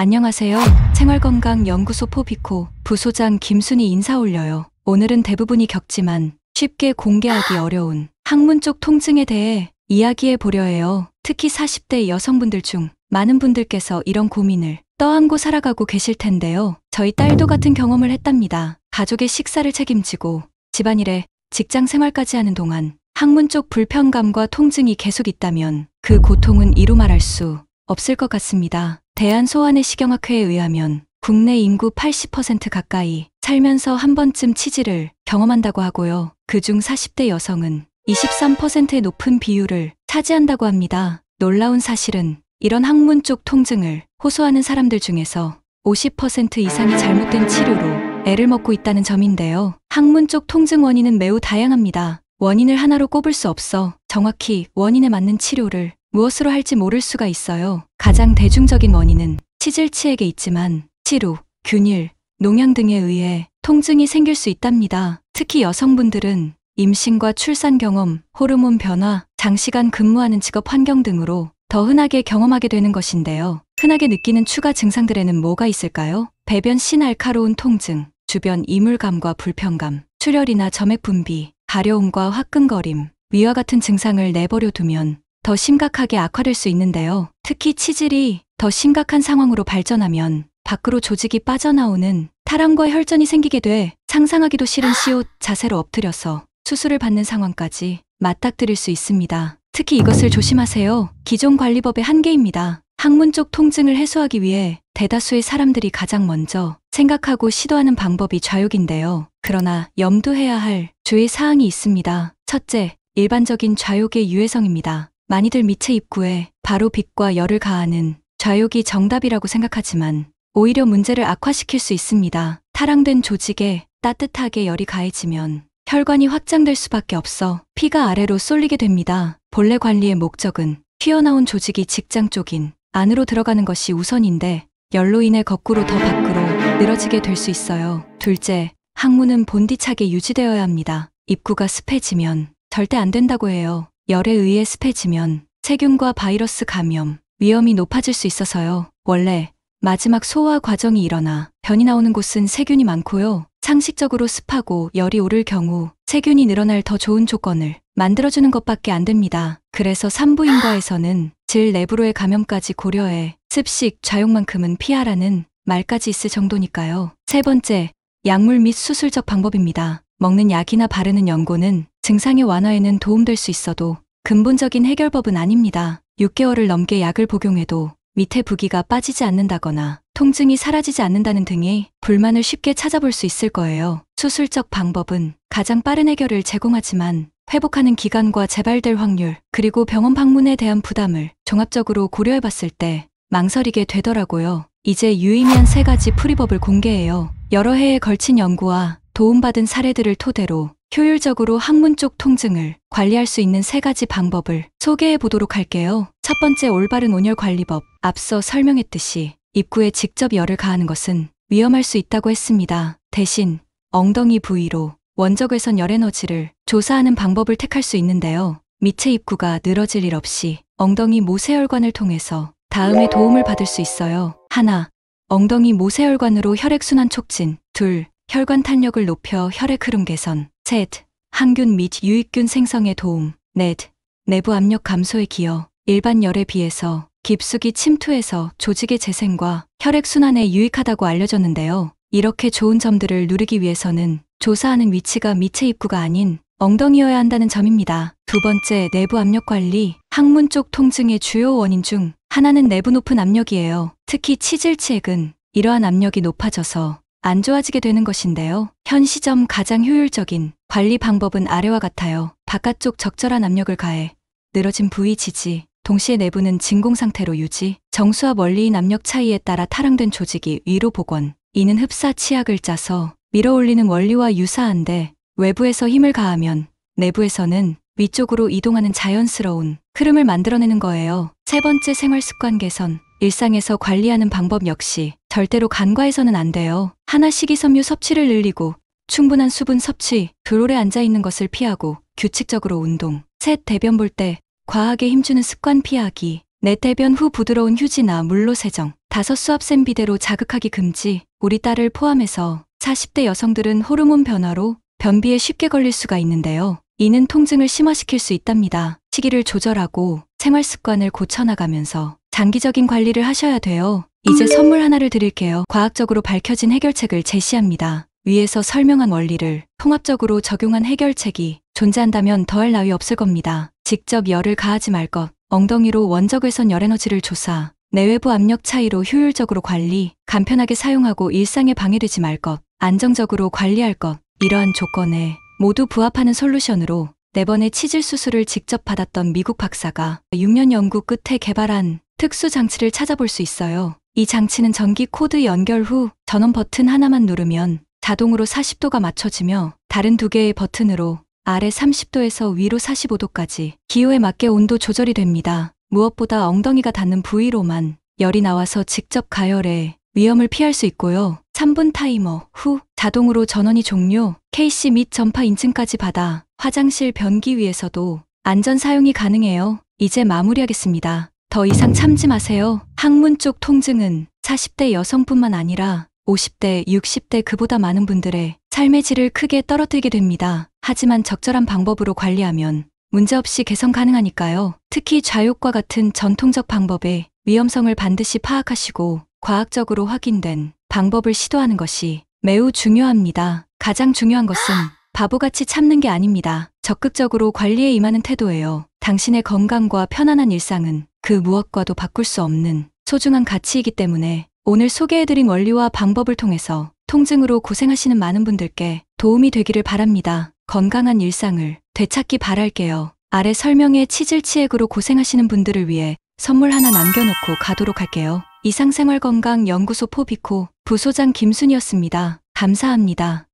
안녕하세요. 생활건강연구소 포비코 부소장 김순희 인사 올려요. 오늘은 대부분이 겪지만 쉽게 공개하기 어려운 항문 쪽 통증에 대해 이야기해 보려 해요. 특히 40대 여성분들 중 많은 분들께서 이런 고민을 떠안고 살아가고 계실 텐데요. 저희 딸도 같은 경험을 했답니다. 가족의 식사를 책임지고 집안일에 직장 생활까지 하는 동안 항문 쪽 불편감과 통증이 계속 있다면 그 고통은 이루 말할 수 없을 것 같습니다. 대한소아내시경학회에 의하면 국내 인구 80% 가까이 살면서 한 번쯤 치질을 경험한다고 하고요. 그중 40대 여성은 23%의 높은 비율을 차지한다고 합니다. 놀라운 사실은 이런 항문 쪽 통증을 호소하는 사람들 중에서 50% 이상이 잘못된 치료로 애를 먹고 있다는 점인데요. 항문 쪽 통증 원인은 매우 다양합니다. 원인을 하나로 꼽을 수 없어 정확히 원인에 맞는 치료를 무엇으로 할지 모를 수가 있어요. 가장 대중적인 원인은 치질치에게 있지만 치루, 균일, 농양 등에 의해 통증이 생길 수 있답니다. 특히 여성분들은 임신과 출산 경험, 호르몬 변화, 장시간 근무하는 직업 환경 등으로 더 흔하게 경험하게 되는 것인데요. 흔하게 느끼는 추가 증상들에는 뭐가 있을까요? 배변 시날카로운 통증, 주변 이물감과 불편감, 출혈이나 점액 분비, 가려움과 화끈거림, 위와 같은 증상을 내버려 두면 더 심각하게 악화될 수 있는데요. 특히 치질이 더 심각한 상황으로 발전하면 밖으로 조직이 빠져나오는 탈암과 혈전이 생기게 돼 상상하기도 싫은 시옷 자세로 엎드려서 수술을 받는 상황까지 맞닥뜨릴 수 있습니다. 특히 이것을 조심하세요. 기존 관리법의 한계입니다. 항문 쪽 통증을 해소하기 위해 대다수의 사람들이 가장 먼저 생각하고 시도하는 방법이 좌욕인데요. 그러나 염두해야 할 주의 사항이 있습니다. 첫째, 일반적인 좌욕의 유해성입니다. 많이들 밑에 입구에 바로 빛과 열을 가하는 좌욕이 정답이라고 생각하지만 오히려 문제를 악화시킬 수 있습니다. 타랑된 조직에 따뜻하게 열이 가해지면 혈관이 확장될 수밖에 없어 피가 아래로 쏠리게 됩니다. 본래 관리의 목적은 튀어나온 조직이 직장 쪽인 안으로 들어가는 것이 우선인데 열로 인해 거꾸로 더 밖으로 늘어지게 될 수 있어요. 둘째, 항문은 본디차게 유지되어야 합니다. 입구가 습해지면 절대 안 된다고 해요. 열에 의해 습해지면 세균과 바이러스 감염 위험이 높아질 수 있어서요. 원래 마지막 소화 과정이 일어나 변이 나오는 곳은 세균이 많고요. 상식적으로 습하고 열이 오를 경우 세균이 늘어날 더 좋은 조건을 만들어주는 것밖에 안 됩니다. 그래서 산부인과에서는 질 내부로의 감염까지 고려해 습식, 좌욕만큼은 피하라는 말까지 있을 정도니까요. 세 번째, 약물 및 수술적 방법입니다. 먹는 약이나 바르는 연고는 증상의 완화에는 도움될 수 있어도 근본적인 해결법은 아닙니다. 6개월을 넘게 약을 복용해도 밑에 부기가 빠지지 않는다거나 통증이 사라지지 않는다는 등의 불만을 쉽게 찾아볼 수 있을 거예요. 수술적 방법은 가장 빠른 해결을 제공하지만 회복하는 기간과 재발될 확률, 그리고 병원 방문에 대한 부담을 종합적으로 고려해봤을 때 망설이게 되더라고요. 이제 유의미한 3가지 풀이법을 공개해요. 여러 해에 걸친 연구와 도움받은 사례들을 토대로 효율적으로 항문 쪽 통증을 관리할 수 있는 3가지 방법을 소개해 보도록 할게요. 첫 번째, 올바른 온열 관리법. 앞서 설명했듯이 입구에 직접 열을 가하는 것은 위험할 수 있다고 했습니다. 대신 엉덩이 부위로 원적외선 열 에너지를 조사하는 방법을 택할 수 있는데요. 밑에 입구가 늘어질 일 없이 엉덩이 모세혈관을 통해서 다음에 도움을 받을 수 있어요. 하나, 엉덩이 모세혈관으로 혈액순환 촉진. 둘, 혈관 탄력을 높여 혈액 흐름 개선. 셋, 항균 및 유익균 생성에 도움. 넷, 내부 압력 감소에 기여. 일반 열에 비해서 깊숙이 침투해서 조직의 재생과 혈액순환에 유익하다고 알려졌는데요. 이렇게 좋은 점들을 누리기 위해서는 조사하는 위치가 밑에 입구가 아닌 엉덩이여야 한다는 점입니다. 두 번째, 내부 압력 관리. 항문 쪽 통증의 주요 원인 중 하나는 내부 높은 압력이에요. 특히 치질치액은 이러한 압력이 높아져서 안 좋아지게 되는 것인데요. 현 시점 가장 효율적인 관리 방법은 아래와 같아요. 바깥쪽 적절한 압력을 가해 늘어진 부위 지지, 동시에 내부는 진공 상태로 유지, 정수와 원리인 압력 차이에 따라 타랑된 조직이 위로 복원. 이는 흡사 치약을 짜서 밀어 올리는 원리와 유사한데 외부에서 힘을 가하면 내부에서는 위쪽으로 이동하는 자연스러운 흐름을 만들어내는 거예요. 세 번째, 생활 습관 개선. 일상에서 관리하는 방법 역시 절대로 간과해서는 안 돼요. 하나, 식이섬유 섭취를 늘리고 충분한 수분 섭취. 둘, 오래 앉아있는 것을 피하고 규칙적으로 운동. 셋, 대변 볼 때 과하게 힘주는 습관 피하기. 내대변 후 부드러운 휴지나 물로 세정, 5 수압센 비데로 자극하기 금지. 우리 딸을 포함해서 40대 여성들은 호르몬 변화로 변비에 쉽게 걸릴 수가 있는데요. 이는 통증을 심화시킬 수 있답니다. 시기를 조절하고 생활 습관을 고쳐나가면서 장기적인 관리를 하셔야 돼요. 이제 선물 하나를 드릴게요. 과학적으로 밝혀진 해결책을 제시합니다. 위에서 설명한 원리를 통합적으로 적용한 해결책이 존재한다면 더할 나위 없을 겁니다. 직접 열을 가하지 말 것, 엉덩이로 원적외선 열에너지를 조사, 내외부 압력 차이로 효율적으로 관리, 간편하게 사용하고 일상에 방해되지 말 것, 안정적으로 관리할 것. 이러한 조건에 모두 부합하는 솔루션으로 4번의 치질 수술을 직접 받았던 미국 박사가 6년 연구 끝에 개발한 특수 장치를 찾아볼 수 있어요. 이 장치는 전기 코드 연결 후 전원 버튼 하나만 누르면 자동으로 40도가 맞춰지며 다른 2개의 버튼으로 아래 30도에서 위로 45도까지 기호에 맞게 온도 조절이 됩니다. 무엇보다 엉덩이가 닿는 부위로만 열이 나와서 직접 가열해 위험을 피할 수 있고요. 3분 타이머 후 자동으로 전원이 종료, KC 및 전파 인증까지 받아 화장실 변기위에서도 안전 사용이 가능해요. 이제 마무리하겠습니다. 더 이상 참지 마세요. 항문 쪽 통증은 40대 여성뿐만 아니라 50대, 60대 그보다 많은 분들의 삶의 질을 크게 떨어뜨리게 됩니다. 하지만 적절한 방법으로 관리하면 문제없이 개선 가능하니까요. 특히 좌욕과 같은 전통적 방법의 위험성을 반드시 파악하시고 과학적으로 확인된 방법을 시도하는 것이 매우 중요합니다. 가장 중요한 것은 바보같이 참는 게 아닙니다. 적극적으로 관리에 임하는 태도예요. 당신의 건강과 편안한 일상은 그 무엇과도 바꿀 수 없는 소중한 가치이기 때문에 오늘 소개해드린 원리와 방법을 통해서 통증으로 고생하시는 많은 분들께 도움이 되기를 바랍니다. 건강한 일상을 되찾기 바랄게요. 아래 설명에 치질치액으로 고생하시는 분들을 위해 선물 하나 남겨놓고 가도록 할게요. 이상 생활건강연구소 포비코 부소장 김순이었습니다. 감사합니다.